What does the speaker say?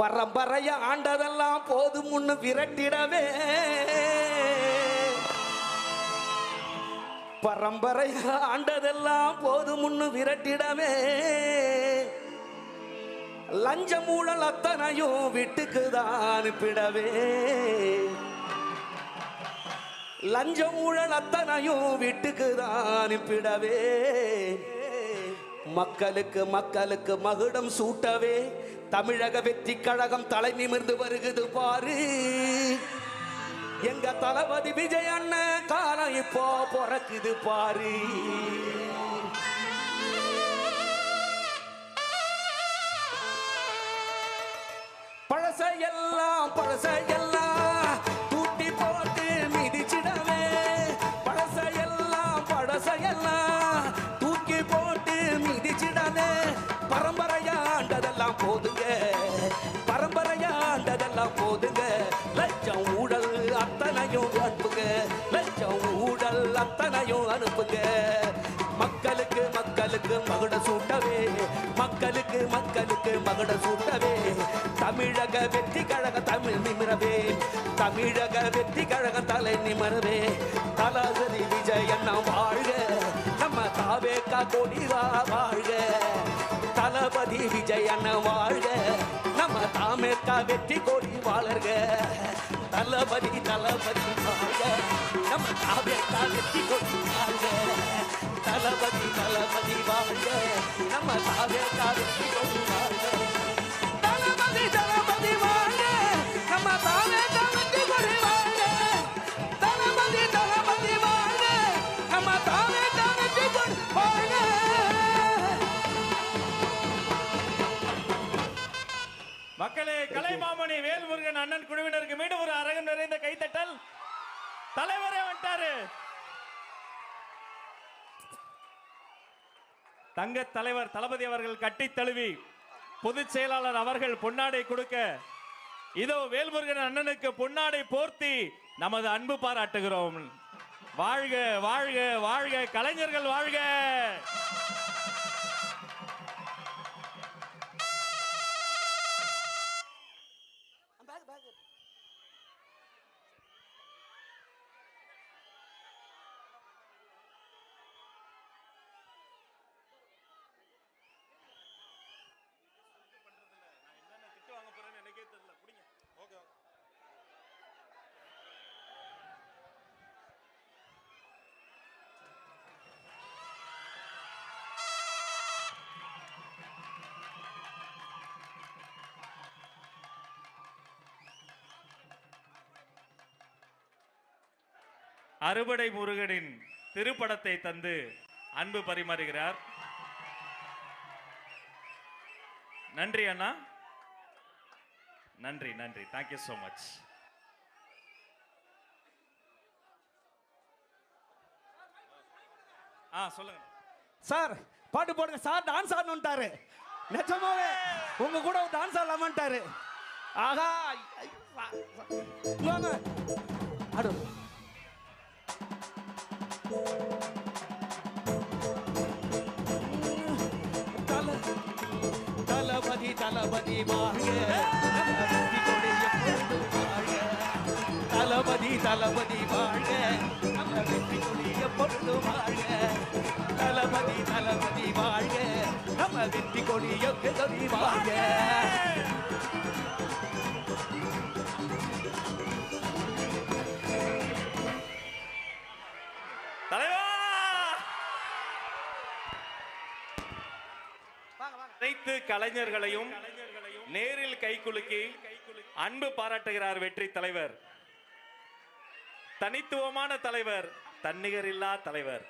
பரம்பரைய ஆண்டதெல்லாம் போதும் முன்னு விரட்டிடவே பரம்பரைய ஆண்டதெல்லாம் போதும் முன்னு விரட்டிடவே லஞ்ச மூழல் அத்தனையும் வீட்டுக்குதான் அனுப்பிடவே லஞ்ச ஊழல் அத்தனையும் வீட்டுக்குதான் அனுப்பிடவே மக்களுக்கு மக்களுக்கு மகுடம் சூட்டவே தமிழக வெற்றி கழகம் தலை நிமிர்ந்து வருகுது பாரு எங்க தளபதி விஜய் அண்ணன் காலம் இப்போ பிறக்குது பாரு பழசையெல்லாம் தூட்டி போட்டு மிதிச்சிடவே பழசையெல்லாம் தூக்கி போட்டு மிதிச்சிடவே பரம்பரையாண்டதெல்லாம் போதுங்க பரம்பரையாண்டதெல்லாம் போதுங்க லட்சம் ஊழல் அத்தனையும் அனுப்புங்க லட்சம் ஊழல் அத்தனையும் அனுப்புங்க மக்களுக்கு மக்களுக்கு மகுட சூட்டவே மக்களுக்கு மக்களுக்கு மகுட சூட்டவே தமிழக வெற்றி கழக தமிழ் நிமிரவே தமிழக வெற்றி கழக தலை நிமிரவே தளபதி விஜய் அண்ணா வாழ்க நம்ம தாவேகா கொடிவா வாழ்க தளபதி விஜய் அண்ணா வாழ்க நம்ம தாவேகா வெற்றி கொடி வாழர்க தளபதி தளபதி வாழ்க நம்ம தாவேகா வெற்றி கொடி வாழ்க தளபதி தளபதி வாழ்க நம்ம தாவேகா வெற்றி கொடி வாழ்க தளபதி தளபதி வாழ்க நம்ம தாவேகா வெற்றி கொடி வாழ்க தளபதி தளபதி வாழ்க நம்ம தாவேகா வெற்றி கொடி வாழ்க மக்களே கலைமாமணி வேல்முருகன் அண்ணன் குழுவினருக்கு மீண்டும் ஒரு அரங்கம் நிறைந்த கைத்தட்டல் தலைவரே வந்துட்டாரு தங்க தலைவர் தளபதி அவர்கள் கட்டி தழுவி பொதுச் செயலாளர் அவர்கள் பொன்னாடை கொடுக்க இதோ வேல்முருகன் அண்ணனுக்கு பொன்னாடை போர்த்தி நமது அன்பு பாராட்டுகிறோம் வாழ்க வாழ்க வாழ்க கலைஞர்கள் வாழ்க அறுபடை முருகனின் திருப்படத்தை தந்து அன்பு பரிமாறுகிறார். நன்றி அண்ணா, நன்றி நன்றி, தேங்க்யூ சோ மச். சொல்லுங்க சார், பாட்டு போடுங்க சார். டான்ஸ் ஆடணும்ட்டாரு. நிஜமாவே உங்க கூட டான்ஸ் ஆடலாமான்ட்டாரு. ஆஹா, வாங்க ஆடு. தளபதி தளபதி வாழ்க, தளபதி தளபதி வாழ்க, நம்ம வெற்றி கொடி எப்பொழுதும் வாழ்க. தளபதி தளபதி வாழ்க, நம்ம வெற்றி கொடி எப்பொழுதும் வாழ்க. அனைத்து கலைஞர்களையும் நேரில் கைகுலுக்கி அன்பு பாராட்டுகிறார் வெற்றி தலைவர். தனித்துவமான தலைவர், தன்னிகரில்லா தலைவர்.